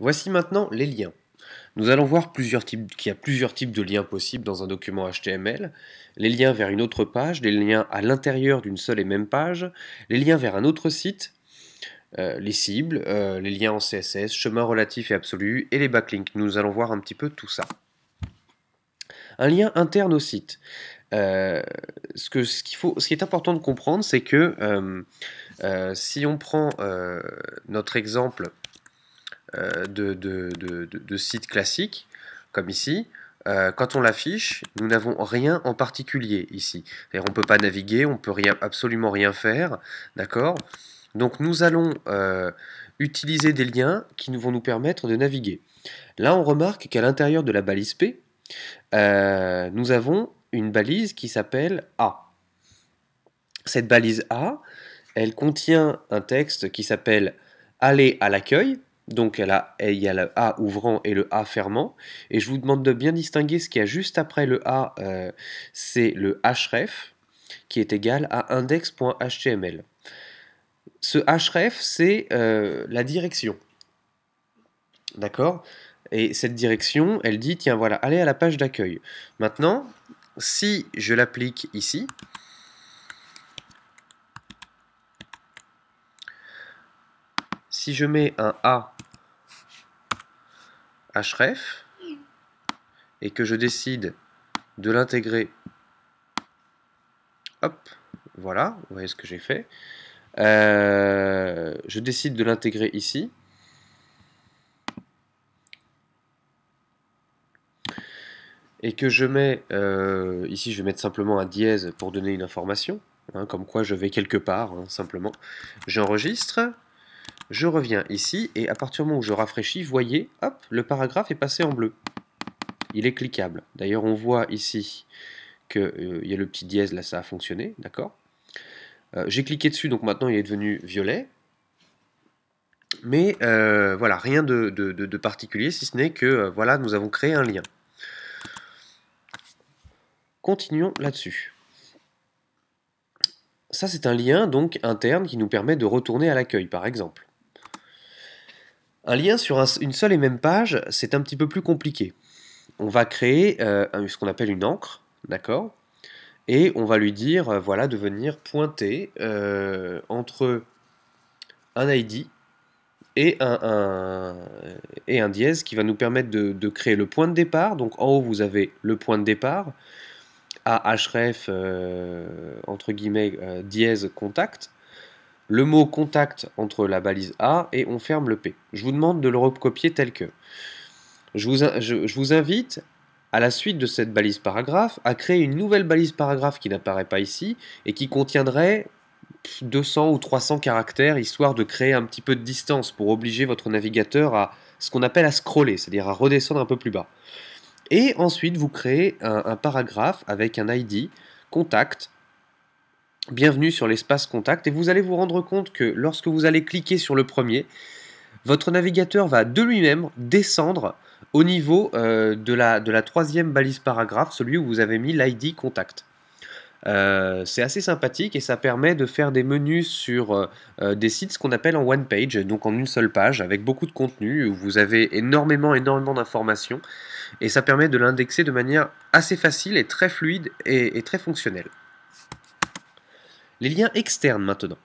Voici maintenant les liens. Nous allons voir qu'il y a plusieurs types de liens possibles dans un document HTML. Les liens vers une autre page, les liens à l'intérieur d'une seule et même page, les liens vers un autre site, les cibles, les liens en CSS, chemin relatif et absolu, et les backlinks. Nous allons voir un petit peu tout ça. Un lien interne au site. Ce qui est important de comprendre, c'est que si on prend notre exemple de site classique, comme ici, quand on l'affiche, nous n'avons rien en particulier ici. On ne peut pas naviguer, on ne peut absolument rien faire, d'accord? Donc nous allons utiliser des liens qui vont nous permettre de naviguer. Là, on remarque qu'à l'intérieur de la balise P, nous avons une balise qui s'appelle A. Cette balise A, elle contient un texte qui s'appelle « Aller à l'accueil ». Donc il y a le A ouvrant et le A fermant. Et je vous demande de bien distinguer ce qu'il y a juste après le A, c'est le href, qui est égal à index.html. Ce href, c'est la direction. D'accord? Et cette direction, elle dit, tiens voilà, allez à la page d'accueil. Maintenant, si je l'applique ici, si je mets un A href et que je décide de l'intégrer, hop, voilà, vous voyez ce que j'ai fait. Je décide de l'intégrer ici. Et que je mets, ici je vais mettre simplement un dièse pour donner une information, hein, comme quoi je vais quelque part, hein, simplement. J'enregistre, je reviens ici, et à partir du moment où je rafraîchis, voyez, hop, le paragraphe est passé en bleu. Il est cliquable. D'ailleurs, on voit ici qu'il y a le petit dièse, là ça a fonctionné, d'accord. J'ai cliqué dessus, donc maintenant il est devenu violet. Mais voilà, rien de particulier, si ce n'est que voilà, nous avons créé un lien. Continuons là-dessus. Ça, c'est un lien donc interne qui nous permet de retourner à l'accueil, par exemple. Un lien sur une seule et même page, c'est un petit peu plus compliqué. On va créer ce qu'on appelle une encre, d'accord? Et on va lui dire, voilà, de venir pointer entre un ID et un dièse qui va nous permettre de créer le point de départ. Donc en haut, vous avez le point de départ, à href, entre guillemets, dièse contact, le mot contact entre la balise A et on ferme le P. Je vous demande de le recopier tel que. Je vous invite, à la suite de cette balise paragraphe, à créer une nouvelle balise paragraphe qui n'apparaît pas ici et qui contiendrait 200 ou 300 caractères, histoire de créer un petit peu de distance pour obliger votre navigateur à ce qu'on appelle à scroller, c'est-à-dire à redescendre un peu plus bas. Et ensuite, vous créez un paragraphe avec un ID, contact, bienvenue sur l'espace contact, et vous allez vous rendre compte que lorsque vous allez cliquer sur le premier, votre navigateur va de lui-même descendre au niveau de la troisième balise paragraphe, celui où vous avez mis l'ID contact. C'est assez sympathique et ça permet de faire des menus sur des sites, ce qu'on appelle en one page, donc en une seule page, avec beaucoup de contenu, où vous avez énormément d'informations, et ça permet de l'indexer de manière assez facile et très fluide et très fonctionnelle. Les liens externes maintenant.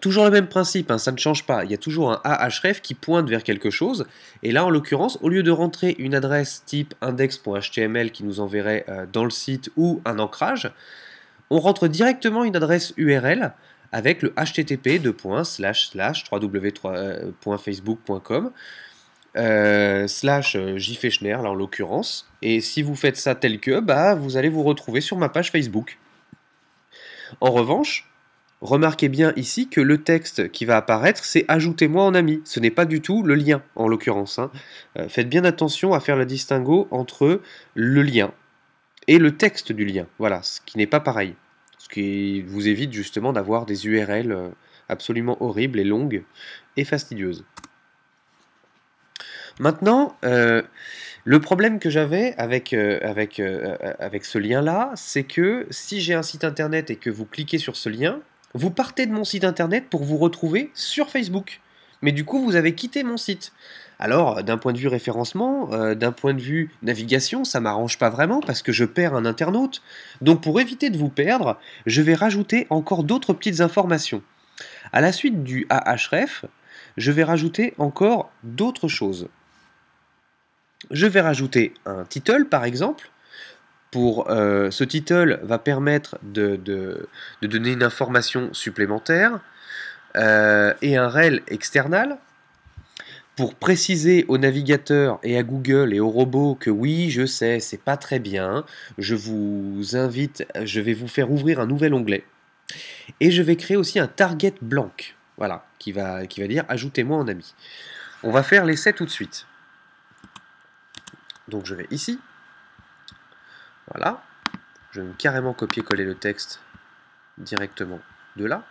Toujours le même principe, hein, ça ne change pas. Il y a toujours un ahref qui pointe vers quelque chose. Et là, en l'occurrence, au lieu de rentrer une adresse type index.html qui nous enverrait dans le site ou un ancrage, on rentre directement une adresse URL avec le http://www.facebook.com /jfechner, là en l'occurrence. Et si vous faites ça tel que, bah, vous allez vous retrouver sur ma page Facebook. En revanche, remarquez bien ici que le texte qui va apparaître, c'est « Ajoutez-moi en ami ». Ce n'est pas du tout le lien, en l'occurrence. Hein. Faites bien attention à faire le distinguo entre le lien et le texte du lien. Voilà, ce qui n'est pas pareil. Ce qui vous évite justement d'avoir des URL absolument horribles et longues et fastidieuses. Maintenant, le problème que j'avais avec ce lien-là, c'est que si j'ai un site internet et que vous cliquez sur ce lien, vous partez de mon site internet pour vous retrouver sur Facebook. Mais du coup, vous avez quitté mon site. Alors, d'un point de vue référencement, d'un point de vue navigation, ça m'arrange pas vraiment parce que je perds un internaute. Donc, pour éviter de vous perdre, je vais rajouter encore d'autres petites informations. À la suite du Ahref, je vais rajouter encore d'autres choses. Je vais rajouter un title, par exemple. Ce title va permettre de donner une information supplémentaire et un rel external pour préciser au navigateur et à Google et au robot que oui, je sais, c'est pas très bien, je vous invite, je vais vous faire ouvrir un nouvel onglet. Et je vais créer aussi un target blanc, voilà, qui va dire ajoutez-moi en ami. On va faire l'essai tout de suite. Donc je vais ici, voilà, je vais carrément copier-coller le texte directement de là.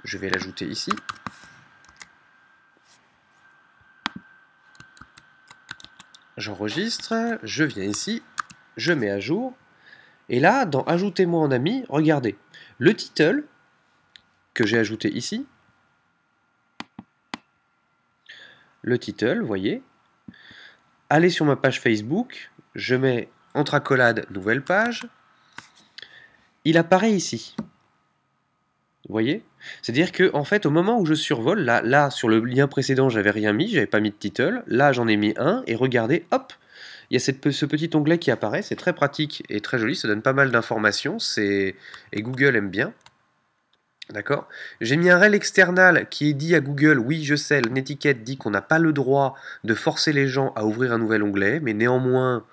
Je vais l'ajouter ici. J'enregistre, je viens ici, je mets à jour. Et là, dans Ajoutez-moi en ami, regardez, le title que j'ai ajouté ici, le title, voyez, allez sur ma page Facebook, je mets entre accolades nouvelle page, il apparaît ici. Vous voyez? C'est-à-dire que en fait, au moment où je survole, là sur le lien précédent, j'avais rien mis, j'avais pas mis de title, là j'en ai mis un, et regardez, hop, il y a ce petit onglet qui apparaît, c'est très pratique et très joli, ça donne pas mal d'informations, et Google aime bien. D'accord? J'ai mis un rel external qui est dit à Google, oui je sais, l'étiquette dit qu'on n'a pas le droit de forcer les gens à ouvrir un nouvel onglet, mais néanmoins,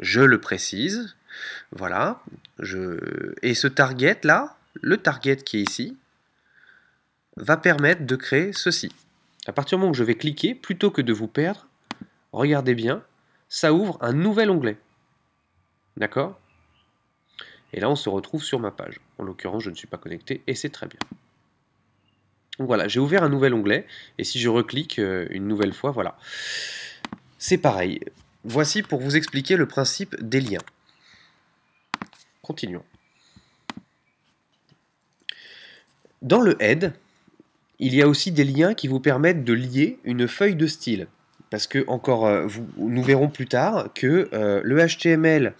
je le précise. Voilà. Et ce target là, le target qui est ici, va permettre de créer ceci. À partir du moment où je vais cliquer, plutôt que de vous perdre, regardez bien, ça ouvre un nouvel onglet. D'accord? Et là, on se retrouve sur ma page. En l'occurrence, je ne suis pas connecté et c'est très bien. Donc voilà, j'ai ouvert un nouvel onglet et si je reclique une nouvelle fois, voilà. C'est pareil. Voici pour vous expliquer le principe des liens. Continuons. Dans le head, il y a aussi des liens qui vous permettent de lier une feuille de style. Parce que, nous verrons plus tard que le HTML,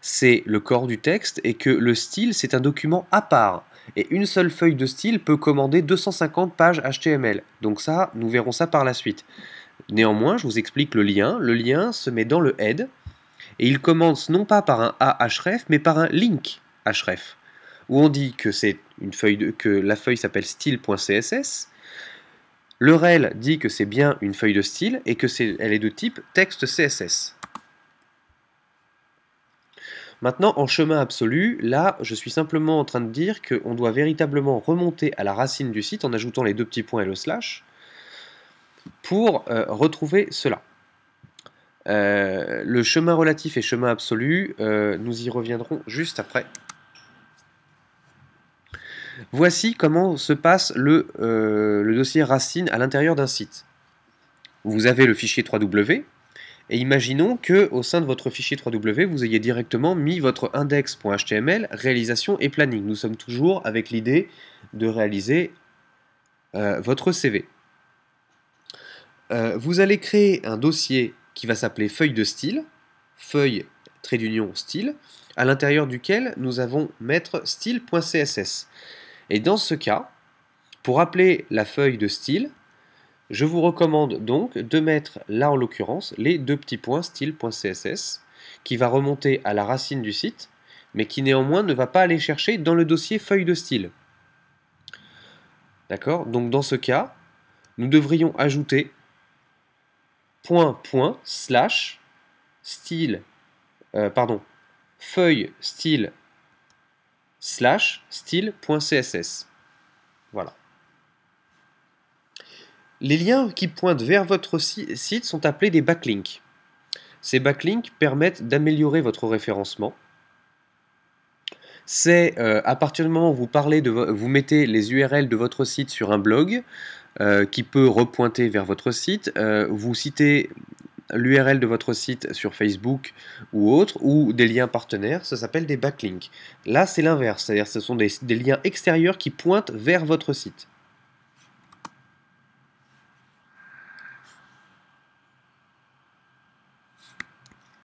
c'est le corps du texte et que le style, c'est un document à part. Et une seule feuille de style peut commander 250 pages HTML. Donc ça, nous verrons ça par la suite. Néanmoins, je vous explique le lien. Le lien se met dans le head et il commence non pas par un ahref, mais par un link href, où on dit que c'est une feuille que la feuille s'appelle style.css. Le rel dit que c'est bien une feuille de style et que elle est de type texte CSS. Maintenant, en chemin absolu, là, je suis simplement en train de dire qu'on doit véritablement remonter à la racine du site en ajoutant les deux petits points et le slash pour retrouver cela. Le chemin relatif et chemin absolu, nous y reviendrons juste après. Voici comment se passe le dossier racine à l'intérieur d'un site. Vous avez le fichier 3W, et imaginons que au sein de votre fichier 3W, vous ayez directement mis votre index.html, réalisation et planning. Nous sommes toujours avec l'idée de réaliser votre CV. Vous allez créer un dossier qui va s'appeler feuille de style, feuille trait d'union style, à l'intérieur duquel nous allons mettre style.css. Et dans ce cas, pour appeler la feuille de style, je vous recommande donc de mettre, là en l'occurrence, les deux petits points style.css, qui va remonter à la racine du site, mais qui néanmoins ne va pas aller chercher dans le dossier feuille de style. D'accord? Donc dans ce cas, nous devrions ajouter slash style, feuille style slash style.css. Voilà. Les liens qui pointent vers votre site sont appelés des backlinks. Ces backlinks permettent d'améliorer votre référencement. C'est à partir du moment où vous mettez les URL de votre site sur un blog qui peut repointer vers votre site, vous citez l'URL de votre site sur Facebook ou autre, ou des liens partenaires, ça s'appelle des backlinks. Là, c'est l'inverse, c'est-à-dire que ce sont des liens extérieurs qui pointent vers votre site.